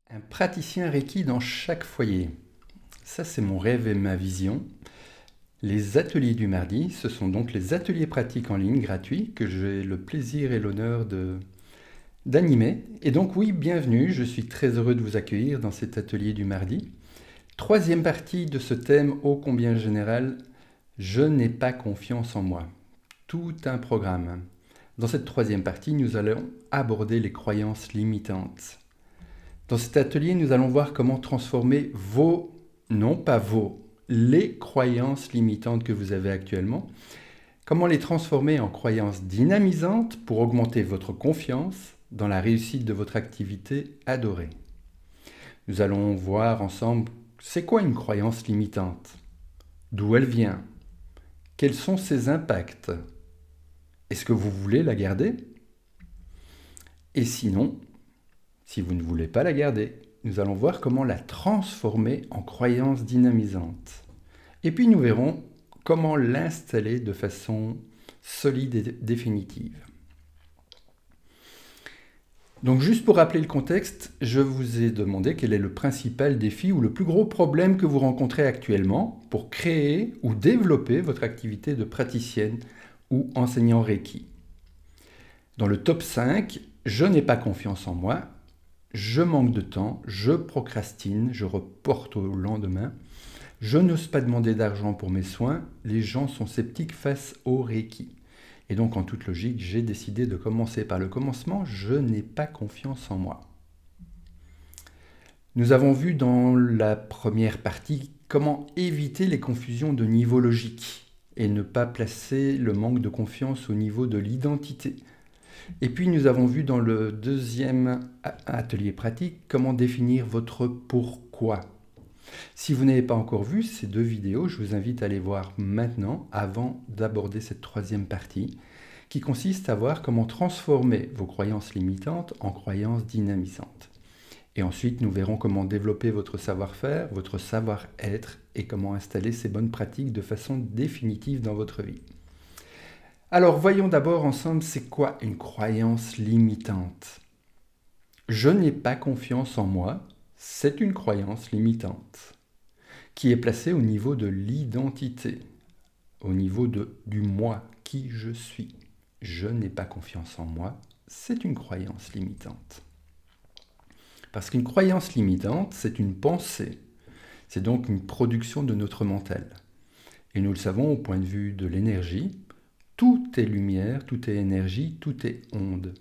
Un praticien Reiki dans chaque foyer. Ça, c'est mon rêve et ma vision. Les ateliers du mardi, ce sont donc les ateliers pratiques en ligne gratuits que j'ai le plaisir et l'honneur d'animer. Et donc oui, bienvenue, je suis très heureux de vous accueillir dans cet atelier du mardi. Troisième partie de ce thème ô combien général, je n'ai pas confiance en moi. Tout un programme. Dans cette troisième partie, nous allons aborder les croyances limitantes. Dans cet atelier, nous allons voir comment transformer non pas les croyances limitantes que vous avez actuellement, comment les transformer en croyances dynamisantes pour augmenter votre confiance dans la réussite de votre activité adorée. Nous allons voir ensemble, c'est quoi une croyance limitante? D'où elle vient? Quels sont ses impacts? Est-ce que vous voulez la garder? Et sinon, si vous ne voulez pas la garder, nous allons voir comment la transformer en croyance dynamisante. Et puis nous verrons comment l'installer de façon solide et définitive. Donc juste pour rappeler le contexte, je vous ai demandé quel est le principal défi ou le plus gros problème que vous rencontrez actuellement pour créer ou développer votre activité de praticienne ou enseignant Reiki. Dans le top 5, je n'ai pas confiance en moi. Je manque de temps, je procrastine, je reporte au lendemain, je n'ose pas demander d'argent pour mes soins, les gens sont sceptiques face au Reiki. Et donc en toute logique, j'ai décidé de commencer par le commencement, je n'ai pas confiance en moi. Nous avons vu dans la première partie comment éviter les confusions de niveau logique et ne pas placer le manque de confiance au niveau de l'identité. Et puis nous avons vu dans le deuxième atelier pratique comment définir votre pourquoi. Si vous n'avez pas encore vu ces deux vidéos, je vous invite à les voir maintenant avant d'aborder cette troisième partie qui consiste à voir comment transformer vos croyances limitantes en croyances dynamisantes. Et ensuite nous verrons comment développer votre savoir-faire, votre savoir-être et comment installer ces bonnes pratiques de façon définitive dans votre vie. Alors voyons d'abord ensemble c'est quoi une croyance limitante. Je n'ai pas confiance en moi, c'est une croyance limitante qui est placée au niveau de l'identité, au niveau du moi, qui je suis. Je n'ai pas confiance en moi, c'est une croyance limitante. Parce qu'une croyance limitante, c'est une pensée, c'est donc une production de notre mental. Et nous le savons au point de vue de l'énergie, tout est lumière, tout est énergie, tout est onde.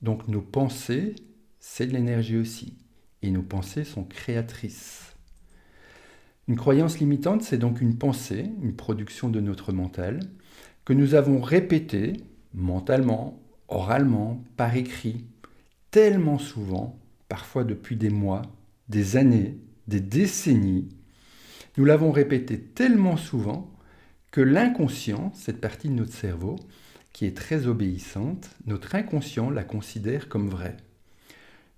Donc nos pensées, c'est de l'énergie aussi. Et nos pensées sont créatrices. Une croyance limitante, c'est donc une pensée, une production de notre mental, que nous avons répétée mentalement, oralement, par écrit, tellement souvent, parfois depuis des mois, des années, des décennies. Nous l'avons répétée tellement souvent que l'inconscient, cette partie de notre cerveau, qui est très obéissante, notre inconscient la considère comme vraie.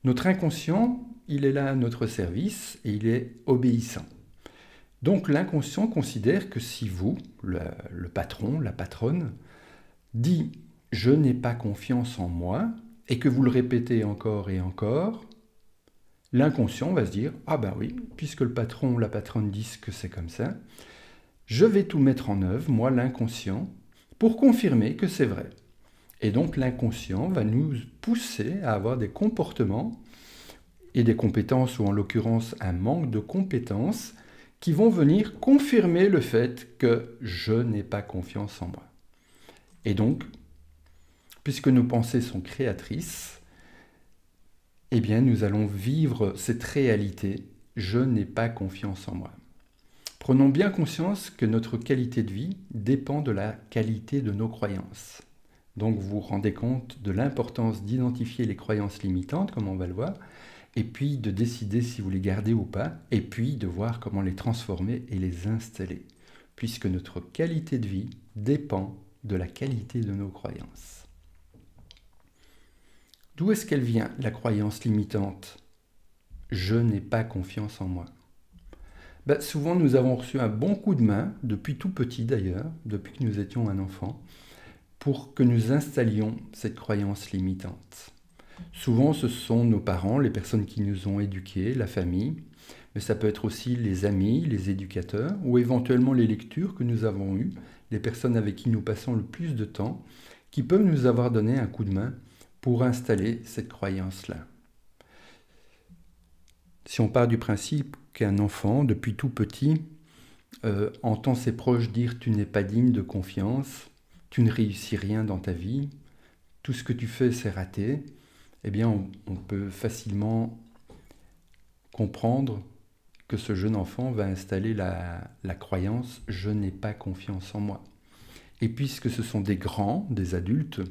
Notre inconscient, il est là à notre service et il est obéissant. Donc l'inconscient considère que si vous, le patron, la patronne, dit « je n'ai pas confiance en moi » et que vous le répétez encore et encore, l'inconscient va se dire « ah ben oui, puisque le patron ou la patronne disent que c'est comme ça, je vais tout mettre en œuvre, moi l'inconscient, pour confirmer que c'est vrai. » Et donc l'inconscient va nous pousser à avoir des comportements et des compétences, ou en l'occurrence un manque de compétences, qui vont venir confirmer le fait que je n'ai pas confiance en moi. Et donc, puisque nos pensées sont créatrices, eh bien nous allons vivre cette réalité, je n'ai pas confiance en moi. Prenons bien conscience que notre qualité de vie dépend de la qualité de nos croyances. Donc vous vous rendez compte de l'importance d'identifier les croyances limitantes, comme on va le voir, et puis de décider si vous les gardez ou pas, et puis de voir comment les transformer et les installer, puisque notre qualité de vie dépend de la qualité de nos croyances. D'où est-ce qu'elle vient, la croyance limitante? Je n'ai pas confiance en moi. Souvent, nous avons reçu un bon coup de main, depuis tout petit d'ailleurs, depuis que nous étions un enfant, pour que nous installions cette croyance limitante. Souvent, ce sont nos parents, les personnes qui nous ont éduqués, la famille, mais ça peut être aussi les amis, les éducateurs, ou éventuellement les lectures que nous avons eues, les personnes avec qui nous passons le plus de temps, qui peuvent nous avoir donné un coup de main pour installer cette croyance-là. Si on part du principe qu'un enfant, depuis tout petit, entend ses proches dire « tu n'es pas digne de confiance, tu ne réussis rien dans ta vie, tout ce que tu fais c'est raté », eh bien on peut facilement comprendre que ce jeune enfant va installer la croyance « je n'ai pas confiance en moi ». Et puisque ce sont des grands, des adultes,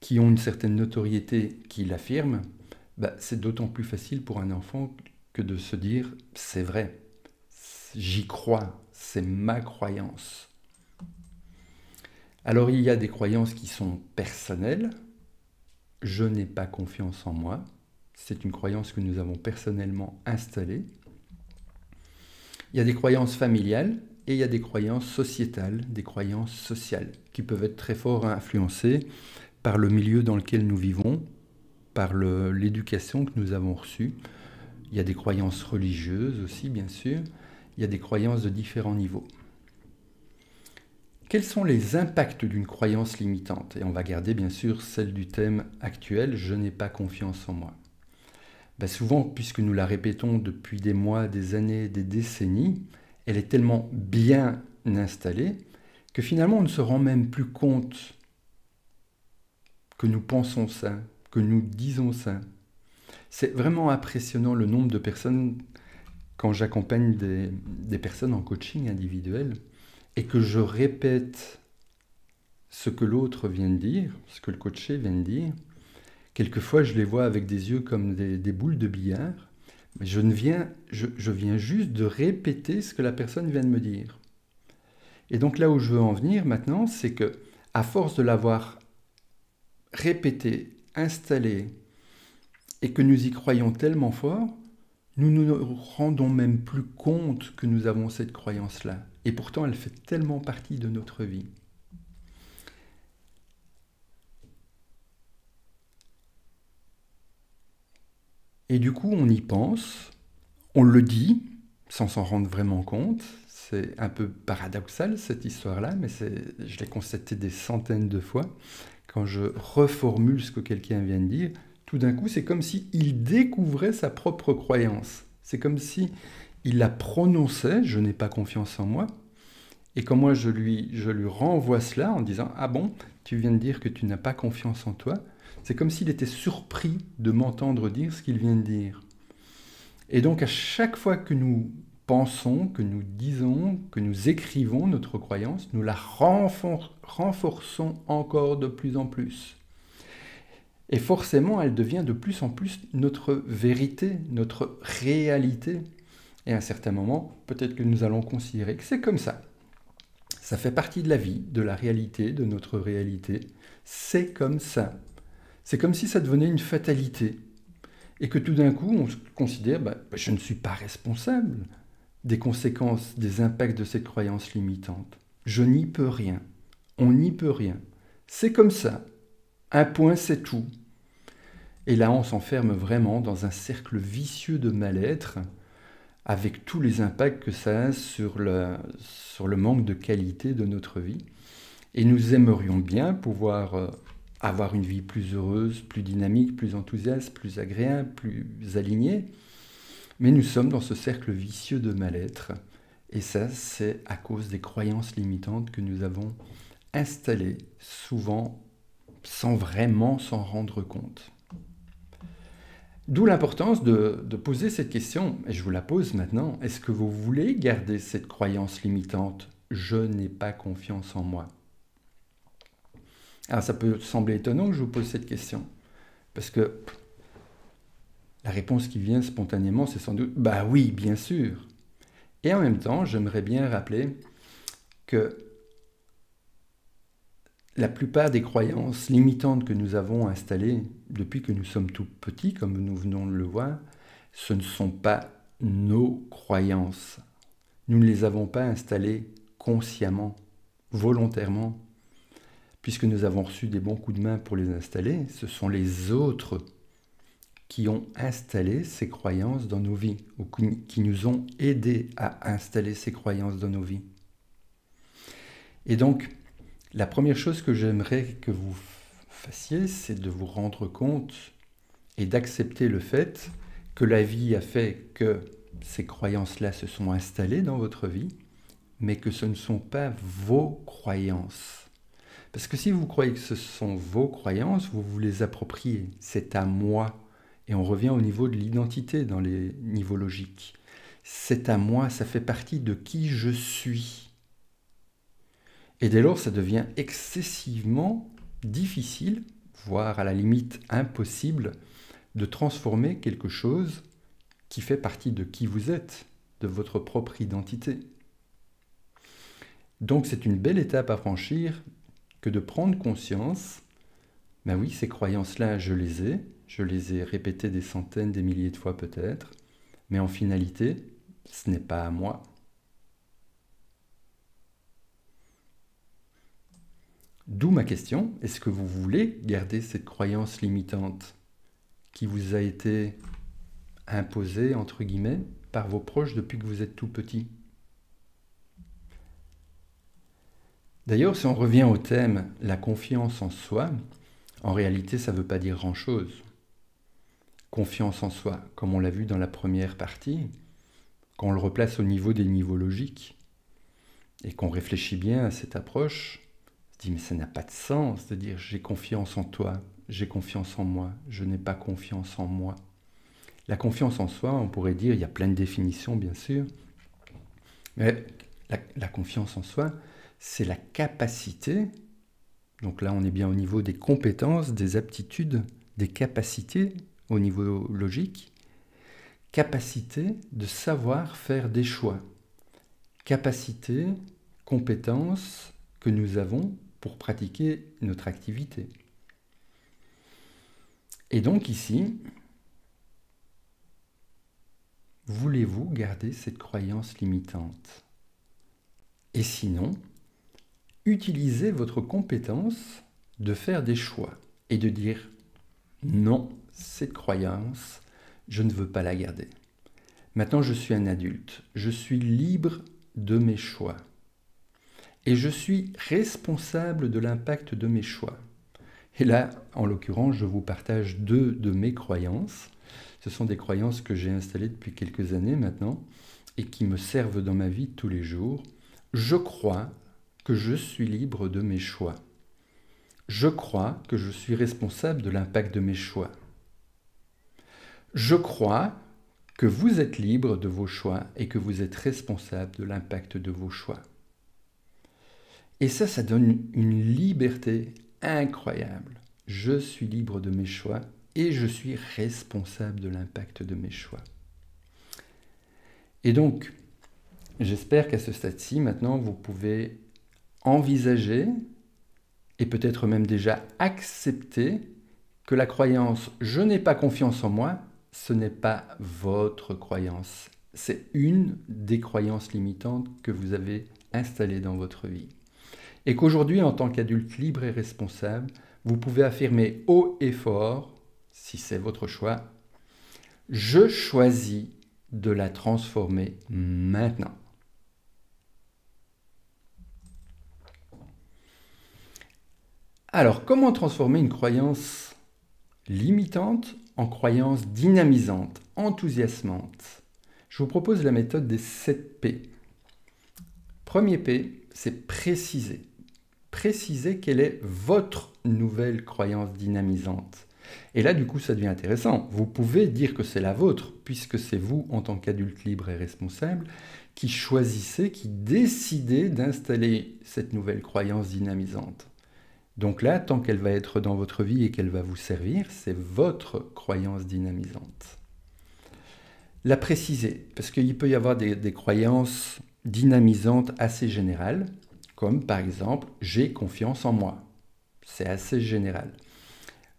qui ont une certaine notoriété qui l'affirment, c'est d'autant plus facile pour un enfant que de se dire « c'est vrai, j'y crois, c'est ma croyance ». Alors il y a des croyances qui sont personnelles. Je n'ai pas confiance en moi. C'est une croyance que nous avons personnellement installée. Il y a des croyances familiales et il y a des croyances sociétales, des croyances sociales, qui peuvent être très fort influencées par le milieu dans lequel nous vivons, par l'éducation que nous avons reçue. Il y a des croyances religieuses aussi, bien sûr. Il y a des croyances de différents niveaux. Quels sont les impacts d'une croyance limitante? Et on va garder bien sûr celle du thème actuel, je n'ai pas confiance en moi. Souvent, puisque nous la répétons depuis des mois, des années, des décennies, elle est tellement bien installée que finalement on ne se rend même plus compte que nous pensons ça, que nous disons ça. C'est vraiment impressionnant le nombre de personnes, quand j'accompagne des personnes en coaching individuel, et que je répète ce que l'autre vient de dire, ce que le coaché vient de dire, quelquefois je les vois avec des yeux comme des boules de billard, mais je viens juste de répéter ce que la personne vient de me dire. Et donc là où je veux en venir maintenant, c'est que à force de l'avoir répété, installé, et que nous y croyons tellement fort, nous ne nous rendons même plus compte que nous avons cette croyance-là. Et pourtant, elle fait tellement partie de notre vie. Et du coup, on y pense, on le dit, sans s'en rendre vraiment compte. C'est un peu paradoxal, cette histoire-là, mais je l'ai constaté des centaines de fois. Quand je reformule ce que quelqu'un vient de dire, tout d'un coup, c'est comme s'il découvrait sa propre croyance. C'est comme si il la prononçait, je n'ai pas confiance en moi. Et quand moi je lui renvoie cela en disant, ah bon, tu viens de dire que tu n'as pas confiance en toi, c'est comme s'il était surpris de m'entendre dire ce qu'il vient de dire. Et donc à chaque fois que nous pensons, que nous disons, que nous écrivons notre croyance, nous la renforçons encore de plus en plus. Et forcément, elle devient de plus en plus notre vérité, notre réalité. Et à un certain moment, peut-être que nous allons considérer que c'est comme ça. Ça fait partie de la vie, de la réalité, de notre réalité. C'est comme ça. C'est comme si ça devenait une fatalité. Et que tout d'un coup, on se considère, je ne suis pas responsable des conséquences, des impacts de cette croyance limitante. Je n'y peux rien. On n'y peut rien. C'est comme ça. Un point, c'est tout. Et là, on s'enferme vraiment dans un cercle vicieux de mal-être, avec tous les impacts que ça a sur le manque de qualité de notre vie. Et nous aimerions bien pouvoir avoir une vie plus heureuse, plus dynamique, plus enthousiaste, plus agréable, plus alignée. Mais nous sommes dans ce cercle vicieux de mal-être. Et ça, c'est à cause des croyances limitantes que nous avons installées, souvent sans vraiment s'en rendre compte. D'où l'importance de poser cette question, et je vous la pose maintenant, est-ce que vous voulez garder cette croyance limitante « je n'ai pas confiance en moi » ? Alors ça peut sembler étonnant que je vous pose cette question, parce que la réponse qui vient spontanément, c'est sans doute « bah oui, bien sûr ». Et en même temps, j'aimerais bien rappeler que la plupart des croyances limitantes que nous avons installées depuis que nous sommes tout petits, comme nous venons de le voir, ce ne sont pas nos croyances. Nous ne les avons pas installées consciemment, volontairement, puisque nous avons reçu des bons coups de main pour les installer. Ce sont les autres qui ont installé ces croyances dans nos vies, ou qui nous ont aidés à installer ces croyances dans nos vies. Et donc, la première chose que j'aimerais que vous fassiez, c'est de vous rendre compte et d'accepter le fait que la vie a fait que ces croyances-là se sont installées dans votre vie, mais que ce ne sont pas vos croyances. Parce que si vous croyez que ce sont vos croyances, vous vous les appropriez. C'est à moi. Et on revient au niveau de l'identité dans les niveaux logiques. C'est à moi, ça fait partie de qui je suis. Et dès lors, ça devient excessivement difficile, voire à la limite impossible, de transformer quelque chose qui fait partie de qui vous êtes, de votre propre identité. Donc c'est une belle étape à franchir que de prendre conscience, ben oui, ces croyances-là, je les ai répétées des centaines, des milliers de fois peut-être, mais en finalité, ce n'est pas à moi. D'où ma question, est-ce que vous voulez garder cette croyance limitante qui vous a été imposée, entre guillemets, par vos proches depuis que vous êtes tout petit ? D'ailleurs, si on revient au thème la confiance en soi, en réalité, ça ne veut pas dire grand-chose. Confiance en soi, comme on l'a vu dans la première partie, quand on le replace au niveau des niveaux logiques et qu'on réfléchit bien à cette approche, on se dit mais ça n'a pas de sens de dire j'ai confiance en toi, j'ai confiance en moi, je n'ai pas confiance en moi. La confiance en soi, on pourrait dire, il y a plein de définitions bien sûr, mais la confiance en soi, c'est la capacité, donc là on est bien au niveau des compétences, des aptitudes, des capacités au niveau logique, capacité de savoir faire des choix, capacité, compétence que nous avons pour pratiquer notre activité. Et donc ici, voulez-vous garder cette croyance limitante ? Et sinon, utilisez votre compétence de faire des choix et de dire non, cette croyance, je ne veux pas la garder. Maintenant, je suis un adulte, je suis libre de mes choix et je suis responsable de l'impact de mes choix. Et là, en l'occurrence, je vous partage 2 de mes croyances. Ce sont des croyances que j'ai installées depuis quelques années maintenant et qui me servent dans ma vie tous les jours. Je crois que je suis libre de mes choix. Je crois que je suis responsable de l'impact de mes choix. Je crois que vous êtes libre de vos choix et que vous êtes responsable de l'impact de vos choix. Et ça donne une liberté incroyable. Je suis libre de mes choix et je suis responsable de l'impact de mes choix. Et donc, j'espère qu'à ce stade-ci, maintenant, vous pouvez envisager et peut-être même déjà accepter que la croyance « je n'ai pas confiance en moi », ce n'est pas votre croyance. C'est une des croyances limitantes que vous avez installées dans votre vie. Et qu'aujourd'hui, en tant qu'adulte libre et responsable, vous pouvez affirmer haut et fort, si c'est votre choix, « je choisis de la transformer maintenant ». Alors, comment transformer une croyance limitante en croyance dynamisante, enthousiasmante? Je vous propose la méthode des 7 P. Premier P, c'est préciser. Préciser quelle est votre nouvelle croyance dynamisante. Et là, du coup, ça devient intéressant. Vous pouvez dire que c'est la vôtre, puisque c'est vous, en tant qu'adulte libre et responsable, qui choisissez, qui décidez d'installer cette nouvelle croyance dynamisante. Donc là, tant qu'elle va être dans votre vie et qu'elle va vous servir, c'est votre croyance dynamisante. La préciser, parce qu'il peut y avoir des croyances dynamisantes assez générales, comme par exemple « j'ai confiance en moi ». C'est assez général.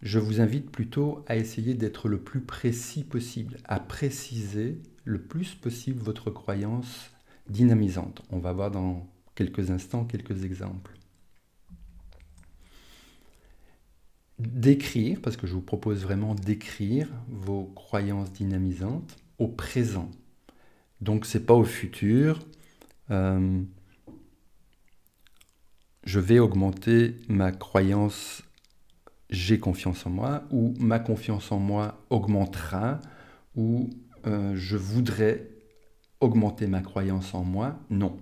Je vous invite plutôt à essayer d'être le plus précis possible, à préciser le plus possible votre croyance dynamisante. On va voir dans quelques instants quelques exemples. d'écrire, parce que je vous propose vraiment d'écrire vos croyances dynamisantes au présent. Donc c'est pas au futur. Je vais augmenter ma croyance j'ai confiance en moi, ou ma confiance en moi augmentera, ou je voudrais augmenter ma croyance en moi. Non.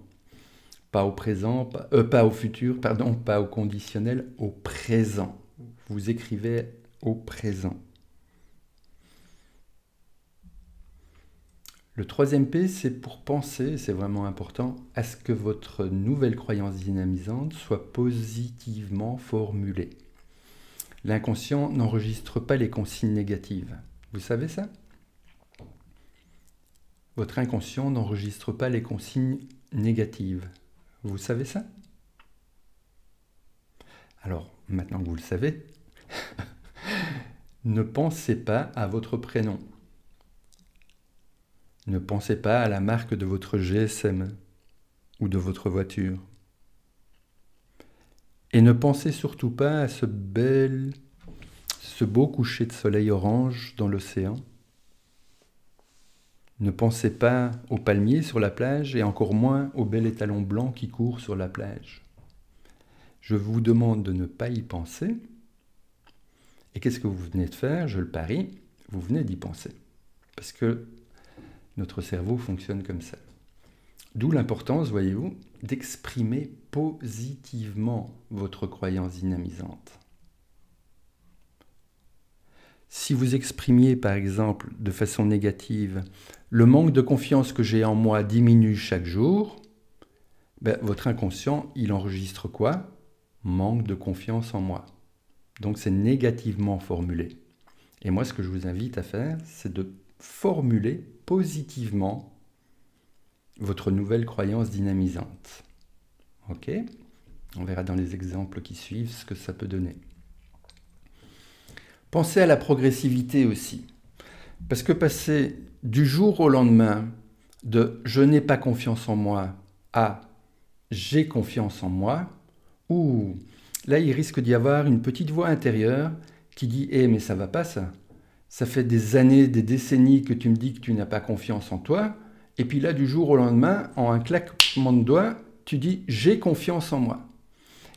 Pas au présent, pas au futur, pardon, pas au conditionnel, au présent. Vous écrivez au présent. Le troisième P, c'est pour penser, c'est vraiment important, à ce que votre nouvelle croyance dynamisante soit positivement formulée. L'inconscient n'enregistre pas les consignes négatives. Vous savez ça? Votre inconscient n'enregistre pas les consignes négatives. Vous savez ça? Alors, maintenant que vous le savez, ne pensez pas à votre prénom. Ne pensez pas à la marque de votre GSM ou de votre voiture. Et ne pensez surtout pas à ce beau coucher de soleil orange dans l'océan. Ne pensez pas aux palmiers sur la plage et encore moins au bel étalon blanc qui court sur la plage. Je vous demande de ne pas y penser. Et qu'est-ce que vous venez de faire? Je le parie, vous venez d'y penser. Parce que notre cerveau fonctionne comme ça. D'où l'importance, voyez-vous, d'exprimer positivement votre croyance dynamisante. Si vous exprimiez, par exemple, de façon négative, le manque de confiance que j'ai en moi diminue chaque jour, votre inconscient, il enregistre quoi? Manque de confiance en moi. Donc c'est négativement formulé. Et moi, ce que je vous invite à faire, c'est de formuler positivement votre nouvelle croyance dynamisante. Ok? On verra dans les exemples qui suivent ce que ça peut donner. Pensez à la progressivité aussi. Parce que passer du jour au lendemain de « je n'ai pas confiance en moi » à « j'ai confiance en moi », ou là, il risque d'y avoir une petite voix intérieure qui dit « Eh, mais ça va pas ça. Ça fait des années, des décennies que tu me dis que tu n'as pas confiance en toi. » Et puis là, du jour au lendemain, en un claquement de doigts, tu dis « j'ai confiance en moi ».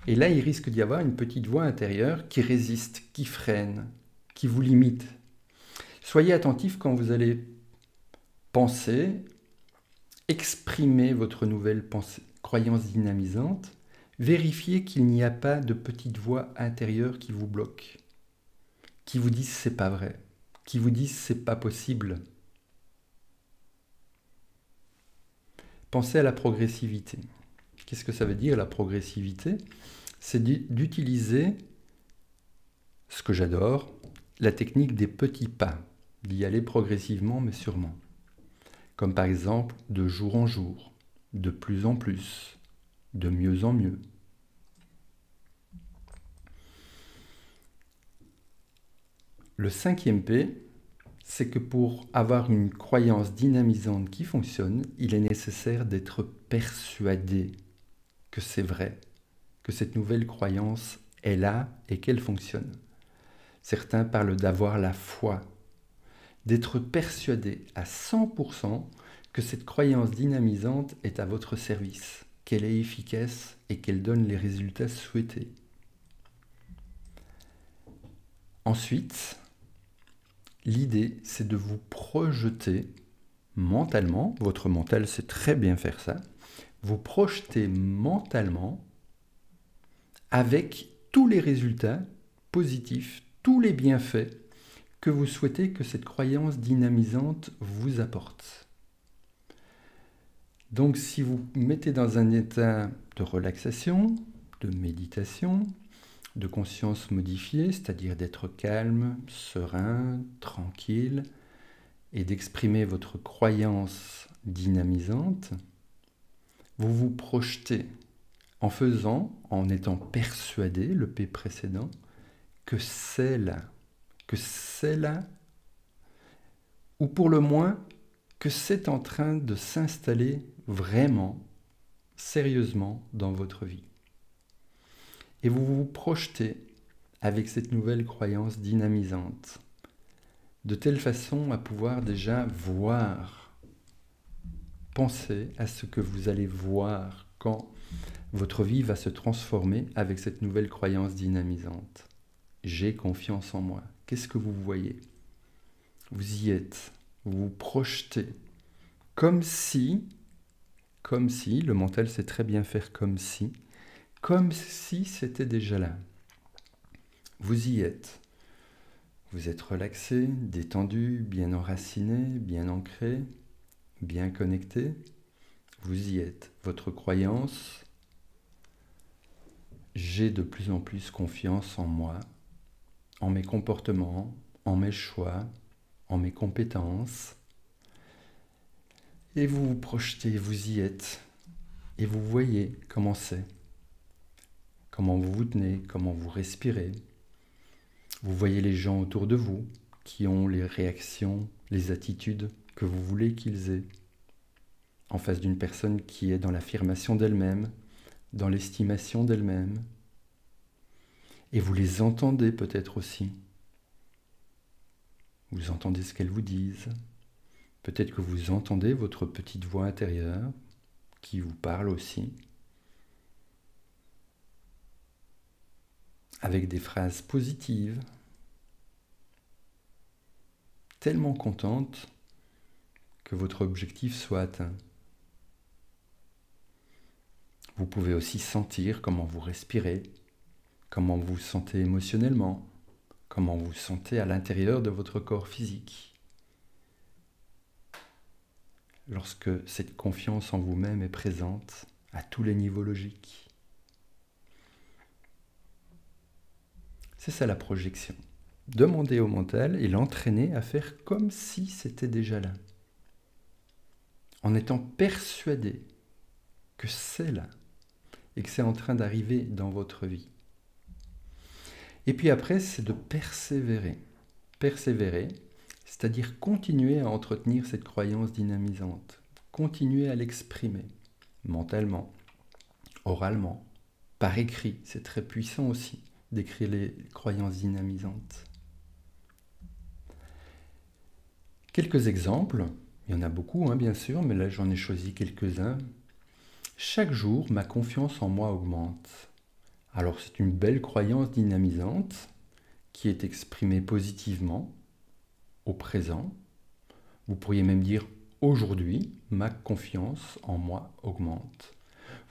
Et là, il risque d'y avoir une petite voix intérieure qui résiste, qui freine, qui vous limite. Soyez attentif quand vous allez penser, exprimer votre nouvelle pensée, croyance dynamisante. Vérifiez qu'il n'y a pas de petite voix intérieure qui vous bloque, qui vous disent c'est pas vrai, qui vous disent c'est pas possible. Pensez à la progressivité. Qu'est-ce que ça veut dire la progressivité? C'est d'utiliser ce que j'adore, la technique des petits pas, d'y aller progressivement mais sûrement. Comme par exemple de jour en jour, de plus en plus, de mieux en mieux. Le cinquième P, c'est que pour avoir une croyance dynamisante qui fonctionne, il est nécessaire d'être persuadé que c'est vrai, que cette nouvelle croyance est là et qu'elle fonctionne. Certains parlent d'avoir la foi, d'être persuadé à 100% que cette croyance dynamisante est à votre service, qu'elle est efficace et qu'elle donne les résultats souhaités. Ensuite, l'idée, c'est de vous projeter mentalement, votre mental sait très bien faire ça, vous projeter mentalement avec tous les résultats positifs, tous les bienfaits que vous souhaitez que cette croyance dynamisante vous apporte. Donc si vous mettez dans un état de relaxation, de méditation, de conscience modifiée, c'est-à-dire d'être calme, serein, tranquille, et d'exprimer votre croyance dynamisante, vous vous projetez en faisant, en étant persuadé, le P précédent, que c'est là, ou pour le moins, que c'est en train de s'installer vraiment, sérieusement dans votre vie. Et vous vous projetez avec cette nouvelle croyance dynamisante, de telle façon à pouvoir déjà voir, penser à ce que vous allez voir quand votre vie va se transformer avec cette nouvelle croyance dynamisante. J'ai confiance en moi. Qu'est-ce que vous voyez? Vous y êtes, vous vous projetez, comme si, le mental sait très bien faire comme si c'était déjà là. Vous y êtes. Vous êtes relaxé, détendu, bien enraciné, bien ancré, bien connecté. Vous y êtes. Votre croyance, j'ai de plus en plus confiance en moi, en mes comportements, en mes choix, en mes compétences. Et vous vous projetez, vous y êtes. Et vous voyez comment c'est. Comment vous vous tenez, comment vous respirez. Vous voyez les gens autour de vous qui ont les réactions, les attitudes que vous voulez qu'ils aient. En face d'une personne qui est dans l'affirmation d'elle-même, dans l'estimation d'elle-même. Et vous les entendez peut-être aussi. Vous entendez ce qu'elles vous disent. Peut-être que vous entendez votre petite voix intérieure qui vous parle aussi. Avec des phrases positives, tellement contente que votre objectif soit atteint. Vous pouvez aussi sentir comment vous respirez, comment vous vous sentez émotionnellement, comment vous vous sentez à l'intérieur de votre corps physique. Lorsque cette confiance en vous-même est présente à tous les niveaux logiques. C'est ça la projection. Demander au mental et l'entraîner à faire comme si c'était déjà là. En étant persuadé que c'est là et que c'est en train d'arriver dans votre vie. Et puis après, c'est de persévérer. Persévérer, c'est-à-dire continuer à entretenir cette croyance dynamisante. Continuer à l'exprimer mentalement, oralement, par écrit. C'est très puissant aussi d'écrire les croyances dynamisantes. Quelques exemples, il y en a beaucoup bien sûr, mais là j'en ai choisi quelques-uns. Chaque jour, ma confiance en moi augmente. Alors c'est une belle croyance dynamisante qui est exprimée positivement au présent. Vous pourriez même dire aujourd'hui, ma confiance en moi augmente.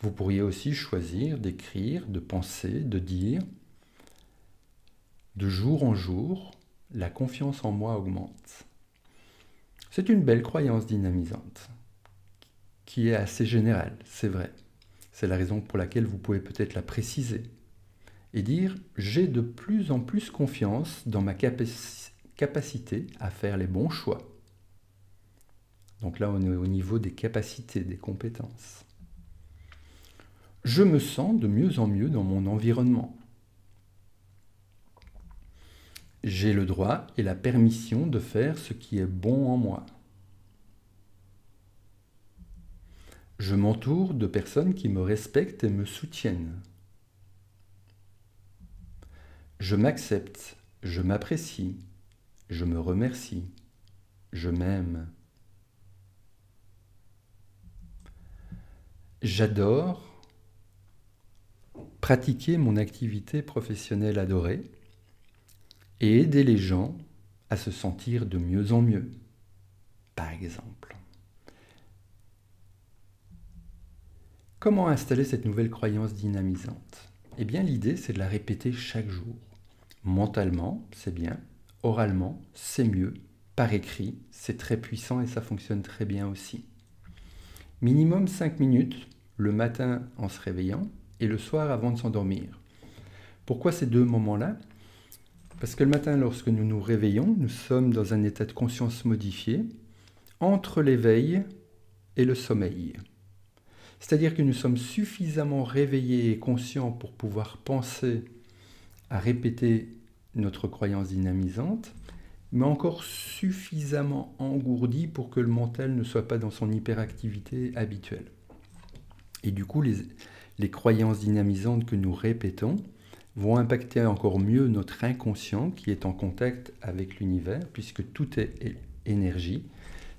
Vous pourriez aussi choisir d'écrire, de penser, de dire de jour en jour, la confiance en moi augmente. C'est une belle croyance dynamisante, qui est assez générale, c'est vrai. C'est la raison pour laquelle vous pouvez peut-être la préciser et dire « j'ai de plus en plus confiance dans ma capacité à faire les bons choix ». Donc là, on est au niveau des capacités, des compétences. Je me sens de mieux en mieux dans mon environnement. J'ai le droit et la permission de faire ce qui est bon en moi. Je m'entoure de personnes qui me respectent et me soutiennent. Je m'accepte, je m'apprécie, je me remercie, je m'aime. J'adore pratiquer mon activité professionnelle adorée et aider les gens à se sentir de mieux en mieux, par exemple. Comment installer cette nouvelle croyance dynamisante? Eh bien, l'idée, c'est de la répéter chaque jour. Mentalement, c'est bien. Oralement, c'est mieux. Par écrit, c'est très puissant et ça fonctionne très bien aussi. Minimum 5 minutes, le matin en se réveillant et le soir avant de s'endormir. Pourquoi ces deux moments-là? Parce que le matin, lorsque nous nous réveillons, nous sommes dans un état de conscience modifié entre l'éveil et le sommeil. C'est-à-dire que nous sommes suffisamment réveillés et conscients pour pouvoir penser à répéter notre croyance dynamisante, mais encore suffisamment engourdis pour que le mental ne soit pas dans son hyperactivité habituelle. Et du coup, les croyances dynamisantes que nous répétons vont impacter encore mieux notre inconscient qui est en contact avec l'univers, puisque tout est énergie.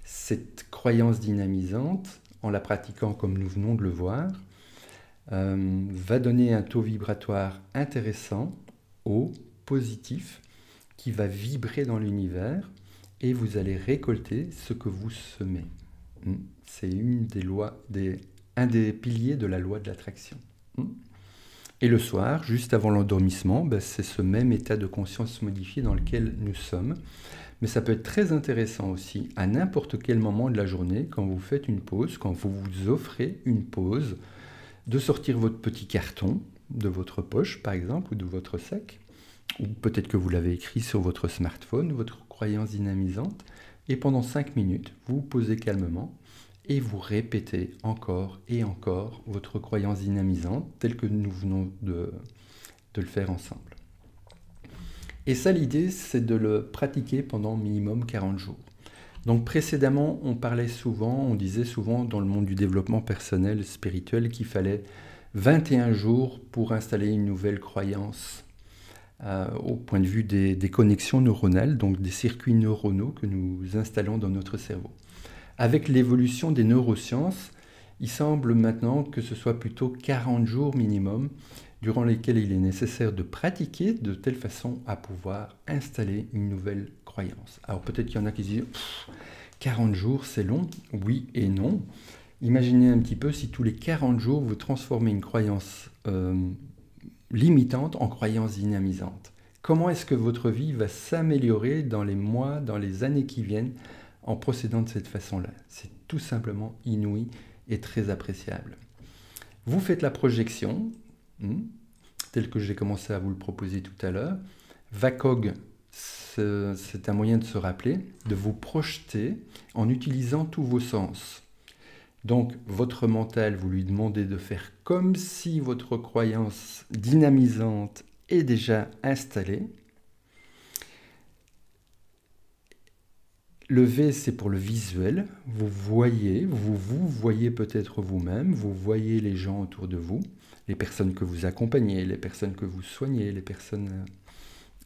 Cette croyance dynamisante, en la pratiquant comme nous venons de le voir, va donner un taux vibratoire intéressant, haut, positif, qui va vibrer dans l'univers et vous allez récolter ce que vous semez. C'est un des piliers de la loi de l'attraction. Et le soir, juste avant l'endormissement, c'est ce même état de conscience modifié dans lequel nous sommes. Mais ça peut être très intéressant aussi, à n'importe quel moment de la journée, quand vous faites une pause, quand vous vous offrez une pause, de sortir votre petit carton de votre poche, par exemple, ou de votre sac, ou peut-être que vous l'avez écrit sur votre smartphone, votre croyance dynamisante, et pendant 5 minutes, vous vous posez calmement et vous répétez encore et encore votre croyance dynamisante, telle que nous venons de le faire ensemble. Et ça, l'idée, c'est de le pratiquer pendant minimum 40 jours. Donc précédemment, on disait souvent dans le monde du développement personnel, spirituel, qu'il fallait 21 jours pour installer une nouvelle croyance au point de vue des connexions neuronales, donc des circuits neuronaux que nous installons dans notre cerveau. Avec l'évolution des neurosciences, il semble maintenant que ce soit plutôt 40 jours minimum, durant lesquels il est nécessaire de pratiquer de telle façon à pouvoir installer une nouvelle croyance. Alors peut-être qu'il y en a qui disent « 40 jours, c'est long ». Oui et non. Imaginez un petit peu si tous les 40 jours, vous transformez une croyance limitante en croyance dynamisante. Comment est-ce que votre vie va s'améliorer dans les mois, dans les années qui viennent en procédant de cette façon-là? C'est tout simplement inouï et très appréciable. Vous faites la projection, tel que j'ai commencé à vous le proposer tout à l'heure. VACOG, c'est un moyen de se rappeler, de vous projeter en utilisant tous vos sens. Donc, votre mental, vous lui demandez de faire comme si votre croyance dynamisante est déjà installée. Le V, c'est pour le visuel. Vous voyez peut-être vous-même, vous voyez les gens autour de vous, les personnes que vous accompagnez, les personnes que vous soignez, les personnes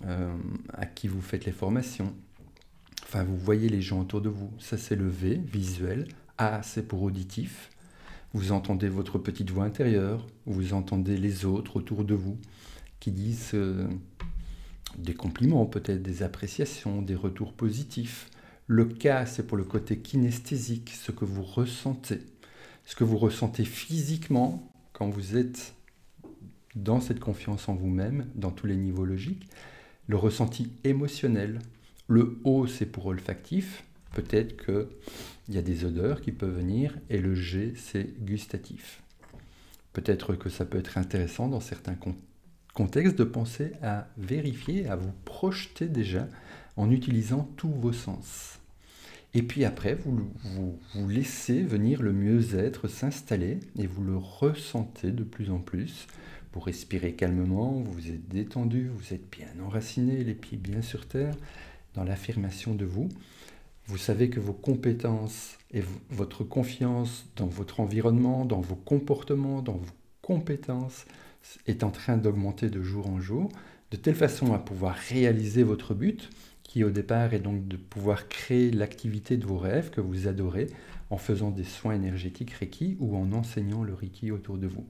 à qui vous faites les formations. Enfin, vous voyez les gens autour de vous. Ça, c'est le V, visuel. A, c'est pour auditif. Vous entendez votre petite voix intérieure. Vous entendez les autres autour de vous qui disent des compliments, peut-être des appréciations, des retours positifs. Le K, c'est pour le côté kinesthésique, ce que vous ressentez. Ce que vous ressentez physiquement quand vous êtes dans cette confiance en vous-même, dans tous les niveaux logiques. Le ressenti émotionnel. Le O, c'est pour olfactif. Peut-être qu'il y a des odeurs qui peuvent venir. Et le G, c'est gustatif. Peut-être que ça peut être intéressant dans certains contextes de penser à vérifier, à vous projeter déjà en utilisant tous vos sens. Et puis après, vous laissez venir le mieux-être s'installer et vous le ressentez de plus en plus. Vous respirez calmement, vous êtes détendu, vous êtes bien enraciné, les pieds bien sur terre, dans l'affirmation de vous. Vous savez que vos compétences et votre confiance dans votre environnement, dans vos comportements, dans vos compétences est en train d'augmenter de jour en jour, de telle façon à pouvoir réaliser votre but, qui au départ est donc de pouvoir créer l'activité de vos rêves que vous adorez en faisant des soins énergétiques Reiki ou en enseignant le Reiki autour de vous.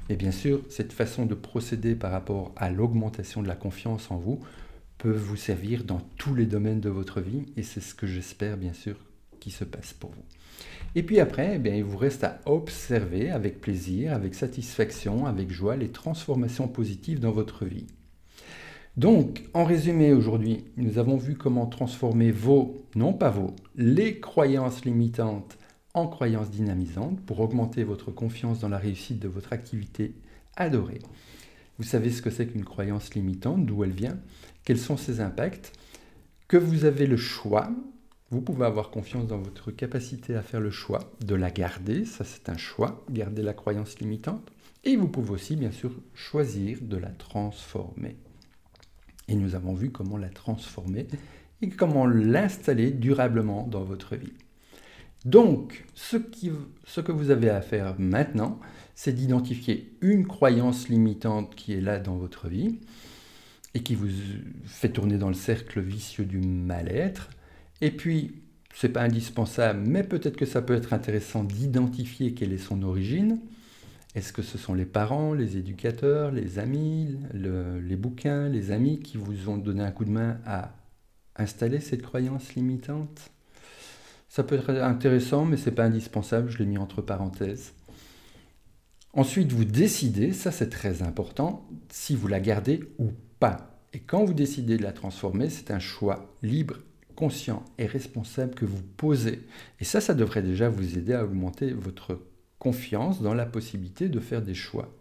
Et bien sûr, cette façon de procéder par rapport à l'augmentation de la confiance en vous peut vous servir dans tous les domaines de votre vie et c'est ce que j'espère bien sûr qui se passe pour vous. Et puis après, il vous reste à observer avec plaisir, avec satisfaction, avec joie les transformations positives dans votre vie. Donc, en résumé aujourd'hui, nous avons vu comment transformer les croyances limitantes en croyances dynamisantes pour augmenter votre confiance dans la réussite de votre activité adorée. Vous savez ce que c'est qu'une croyance limitante, d'où elle vient, quels sont ses impacts, que vous avez le choix. Vous pouvez avoir confiance dans votre capacité à faire le choix de la garder, ça c'est un choix, garder la croyance limitante, et vous pouvez aussi bien sûr choisir de la transformer. Et nous avons vu comment la transformer et comment l'installer durablement dans votre vie. Donc, ce que vous avez à faire maintenant, c'est d'identifier une croyance limitante qui est là dans votre vie et qui vous fait tourner dans le cercle vicieux du mal-être. Et puis, ce n'est pas indispensable, mais peut-être que ça peut être intéressant d'identifier quelle est son origine. Est-ce que ce sont les parents, les éducateurs, les amis, les bouquins, les amis qui vous ont donné un coup de main à installer cette croyance limitante? Ça peut être intéressant, mais ce n'est pas indispensable, je l'ai mis entre parenthèses. Ensuite, vous décidez, ça c'est très important, si vous la gardez ou pas. Et quand vous décidez de la transformer, c'est un choix libre, conscient et responsable que vous posez. Et ça devrait déjà vous aider à augmenter votre confiance dans la possibilité de faire des choix.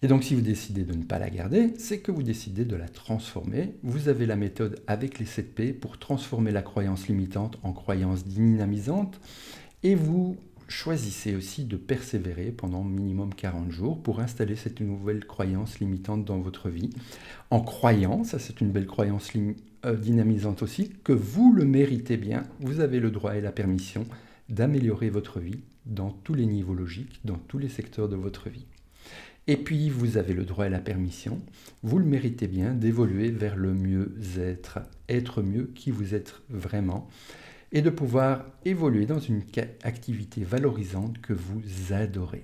Et donc si vous décidez de ne pas la garder, c'est que vous décidez de la transformer. Vous avez la méthode avec les 7P pour transformer la croyance limitante en croyance dynamisante. Et vous choisissez aussi de persévérer pendant minimum 40 jours pour installer cette nouvelle croyance limitante dans votre vie. En croyant, ça c'est une belle croyance dynamisante aussi, que vous le méritez bien. Vous avez le droit et la permission d'améliorer votre vie dans tous les niveaux logiques, dans tous les secteurs de votre vie. Et puis, vous avez le droit et la permission, vous le méritez bien, d'évoluer vers le mieux-être, être mieux qui vous êtes vraiment, et de pouvoir évoluer dans une activité valorisante que vous adorez.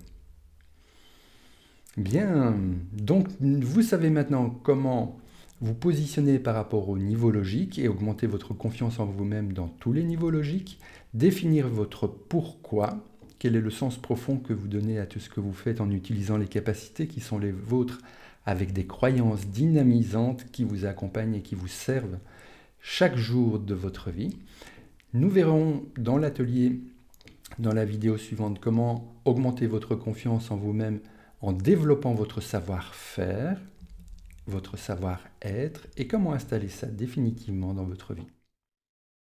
Bien, donc vous savez maintenant comment vous positionner par rapport au niveau logique et augmenter votre confiance en vous-même dans tous les niveaux logiques, définir votre pourquoi. Quel est le sens profond que vous donnez à tout ce que vous faites en utilisant les capacités qui sont les vôtres avec des croyances dynamisantes qui vous accompagnent et qui vous servent chaque jour de votre vie. Nous verrons dans l'atelier, dans la vidéo suivante, comment augmenter votre confiance en vous-même en développant votre savoir-faire, votre savoir-être et comment installer ça définitivement dans votre vie.